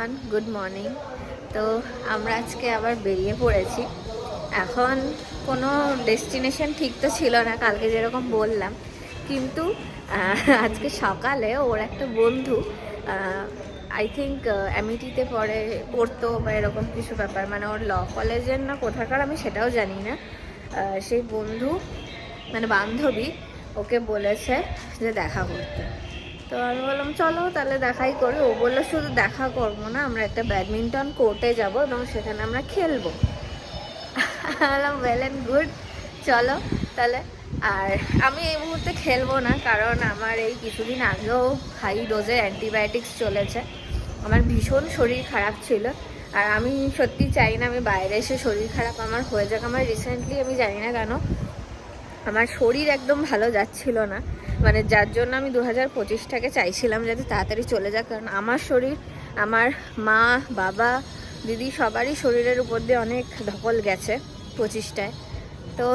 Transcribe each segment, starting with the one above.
Everyone, good morning. তো আমরা আজকে আবার বেরিয়ে পড়েছি। এখন কোনো ডেস্টিনেশন ঠিক তো ছিল না, কালকে যেরকম বললাম, কিন্তু আজকে সকালে ওর একটা বন্ধু আই থিঙ্ক অ্যামিটিতে পড়তো বা এরকম কিছু ব্যাপার, মানে ওর ল কলেজের না কোথাকার আমি সেটাও জানি না। সেই বন্ধু মানে বান্ধবী ওকে বলেছে যে দেখা করতে। তো আমি বললাম চলো তাহলে দেখাই করি। ও বললো শুধু দেখা করবো না, আমরা একটা ব্যাডমিন্টন কোর্টে যাব এবং সেখানে আমরা খেলবো। বললাম ওয়েল অ্যান্ড গুড, চলো তাহলে। আর আমি এই মুহূর্তে খেলবো না, কারণ আমার এই কিছুদিন আগেও হাই ডোজে অ্যান্টিবায়োটিক্স চলেছে। আমার ভীষণ শরীর খারাপ ছিল, আর আমি সত্যি চাই না আমি বাইরে এসে শরীর খারাপ আমার হয়ে যাক। আমার রিসেন্টলি আমি জানি না কেন আমার শরীর একদম ভালো যাচ্ছিল না, মানে যার জন্য আমি 2025টাকে চাইছিলাম যাতে তাড়াতাড়ি চলে যাক। কারণ আমার শরীর, আমার মা বাবা দিদি সবারই শরীরের উপর দিয়ে অনেক ধকল গেছে 25টায়। তো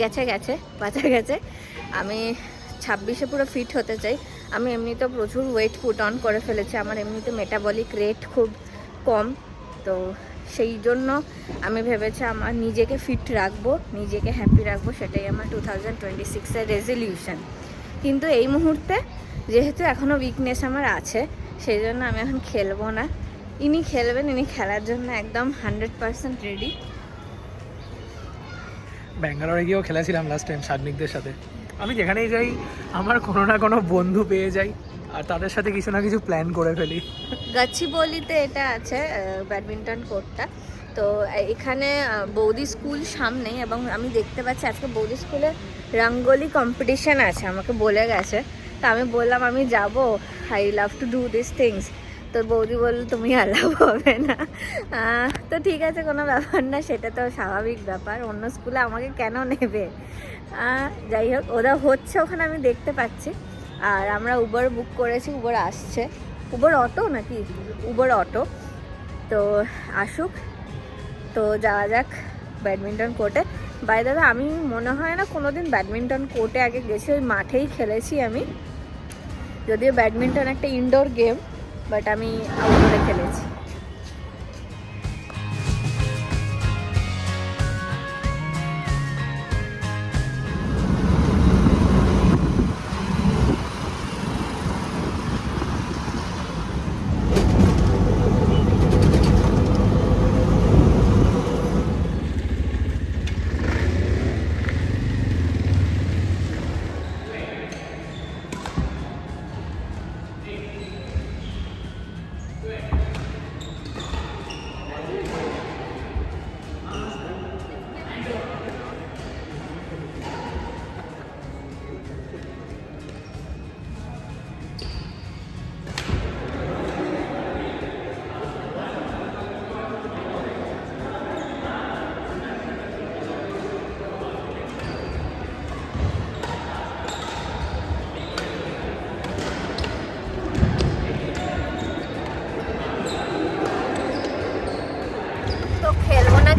গেছে বাঁচা গেছে। আমি 26-এ পুরো ফিট হতে চাই। আমি এমনিতেও প্রচুর ওয়েট পুট অন করে ফেলেছি, আমার এমনিতে মেটাবলিক রেট খুব কম। তো সেই জন্য আমি ভেবেছি আমার নিজেকে ফিট রাখবো, নিজেকে হ্যাপি রাখবো, সেটাই আমার 2026-এর রেজলিউশন। কিন্তু এই মুহূর্তে যেহেতু এখনও উইকনেস আমার আছে, সেই জন্য আমি এখন খেলবো না। ইনি খেলবেন, ইনি খেলার জন্য একদম 100% রেডি। ব্যাঙ্গালোরে গিয়েও খেলেছিলাম লাস্ট টাইম সাগ্নিকদের সাথে। আমি যেখানেই যাই আমার কোনো না কোনো বন্ধু পেয়ে যাই, আর তাদের সাথে কিছু না কিছু প্ল্যান করে ফেলি। গাছিবৌলিতে এটা আছে ব্যাডমিন্টন কোর্টটা। তো এখানে বৌদি স্কুল সামনেই, এবং আমি দেখতে পাচ্ছি আজকে বৌদি স্কুলে রঙ্গোলি কম্পিটিশান আছে, আমাকে বলে গেছে। তো আমি বললাম আমি যাব, I love to do this things. তো বৌদি বলল তুমি অ্যালাউ হবে না। তো ঠিক আছে, কোনো ব্যাপার না, সেটা তো স্বাভাবিক ব্যাপার, অন্য স্কুলে আমাকে কেন নেবে। যাই হোক, ওরা হচ্ছে ওখানে আমি দেখতে পাচ্ছি। আর আমরা উবার বুক করেছি, উবার আসছে। উবার অটো নাকি? Uber auto. তো আসুক, তো যাওয়া যাক ব্যাডমিন্টন কোর্টে। বাই দ্য ওয়ে, আমি মনে হয় না কোনোদিন ব্যাডমিন্টন কোর্টে আগে গেছি, ওই মাঠেই খেলেছি আমি। যদিও ব্যাডমিন্টন একটা ইনডোর গেম, বাট আমি আউটডোরে খেলেছি।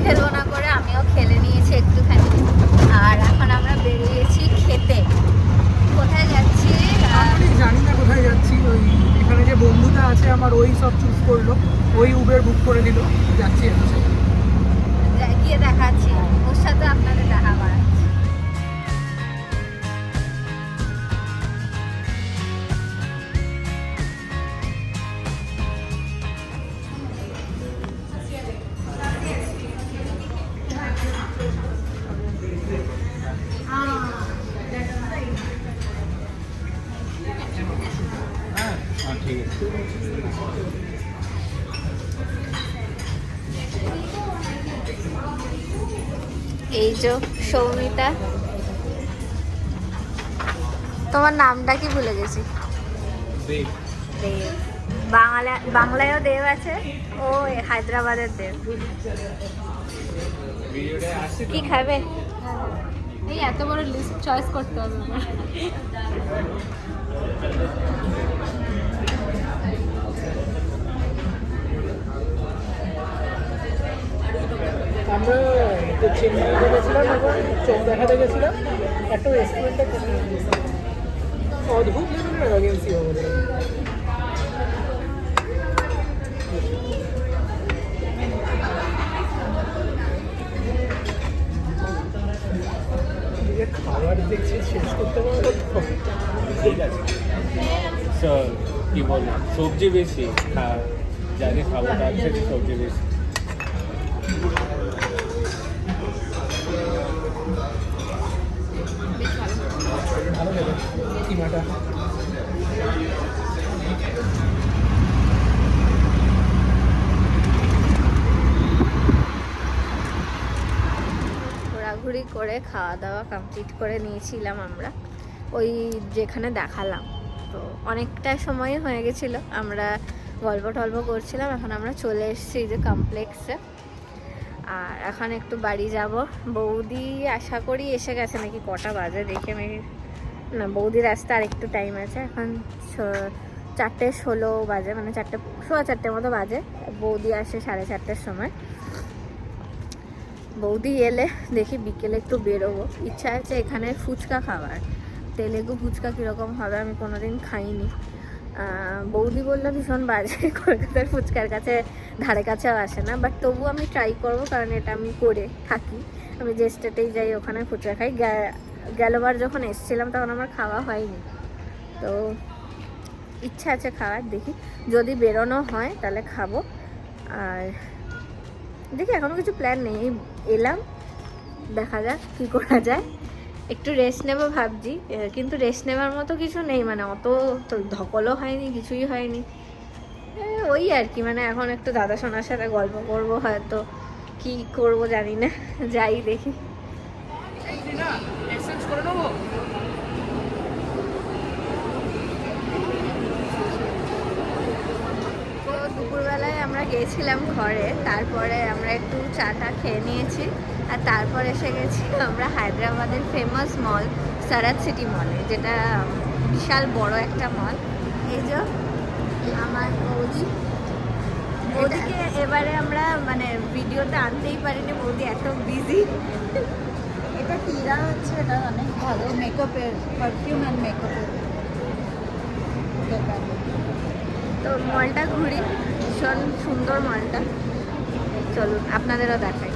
খেলবো না করে আমিও খেলে নিয়েছি একটুখানি, আর এখন আমরা বেরিয়েছি খেতে। কোথায় যাচ্ছি আমি জানি না কোথায় যাচ্ছি। ওই এখানে যে বন্ধুটা আছে আমার, ওই সব চুজ করলো, ওই উবের বুক করে দিল, যাচ্ছি হচ্ছে গিয়ে দেখাচ্ছি, ওর সাথে আপনাদের দেখা করাচ্ছি। এই যে সৌমিতা, তোমার নামটা কি ভুলে গেছি? দেব। বাংলায়ও দেব আছে, ও হায়দ্রাবাদের দেব। কি খাবে? এই এত বড় লিস্ট চয়েস করতে হবে আমার। আমরা চেন্নাইতে গেছিলাম এবং চোখ দেখাতে গেছিলাম, একটা রেস্টুরেন্টে অদ্ভুত লেভেলের এমার্জেন্সি হবে। এই যে খাবার দেখছি শেষ করতে পারবো তো? ঠিক আছে কি বলে সবজি বেশি জানি খাবো তার থেকে সবজি বেশি ভালো লাগে কিমাটা। ঘোরাঘুরি করে খাওয়া দাওয়া কমপ্লিট করে নিয়েছিলাম আমরা ওই যেখানে দেখালাম। তো অনেকটা সময় হয়ে গেছিলো, আমরা গল্প টল্প করছিলাম। এখন আমরা চলে এসেছি যে কমপ্লেক্সে, আর এখন একটু বাড়ি যাব। বৌদি আশা করি এসে গেছে নাকি, কটা বাজে দেখে আমি না, বৌদির আসতে আর একটু টাইম আছে। এখন 4:16 বাজে, মানে 4:15 মতো বাজে। বৌদি আসে 4:30টার সময়। বৌদি এলে দেখি বিকেলে একটু বেরোবো, ইচ্ছা আছে এখানে ফুচকা খাওয়ার। তেলেগু ফুচকা কীরকম হবে আমি কোনোদিন খাইনি। বৌদি বললো ভীষণ বাজে, কলকাতার ফুচকার কাছে ধারে কাছেও আসে না, বাট তবু আমি ট্রাই করবো, কারণ এটা আমি করে থাকি। আমি যে স্টেটেই যাই ওখানে ফুচকা খাই। গেলবার যখন এসেছিলাম তখন আমার খাওয়া হয়নি, তো ইচ্ছা আছে খাওয়ার। দেখি যদি বেরোনো হয় তাহলে খাবো। আর দেখি এখনও কিছু প্ল্যান নেই, এলাম, দেখা যাক কী করা যায়। একটু রেস্ট নেবো ভাবছি, কিন্তু রেস্ট নেওয়ার মতো কিছু নেই, মানে অত তো ধকলও হয়নি, কিছুই হয়নি। ওই আর কি, মানে এখন একটু দাদা সোনার সাথে গল্প করবো, হয়তো কি করব জানি না, যাই দেখি। তো দুপুরবেলায় আমরা গিয়েছিলাম ঘরে, তারপরে আমরা একটু চাটা খেয়ে নিয়েছি, আর তারপর এসে গেছি আমরা হায়দ্রাবাদের ফেমাস মল সারাত সিটি মলে, যেটা বিশাল বড় একটা মল। এই যে আমার বৌদিকে এবারে আমরা মানে ভিডিওতে আনতেই পারিনি, বৌদি এত বিজি। এটা টিরা হচ্ছে, এটা অনেক ভালো মেকআপের, পারফিউম অ্যান্ড মেকআপের দোকান। তো মলটা ঘুরি, ভীষণ সুন্দর মলটা, চলুন আপনাদেরও দেখাই।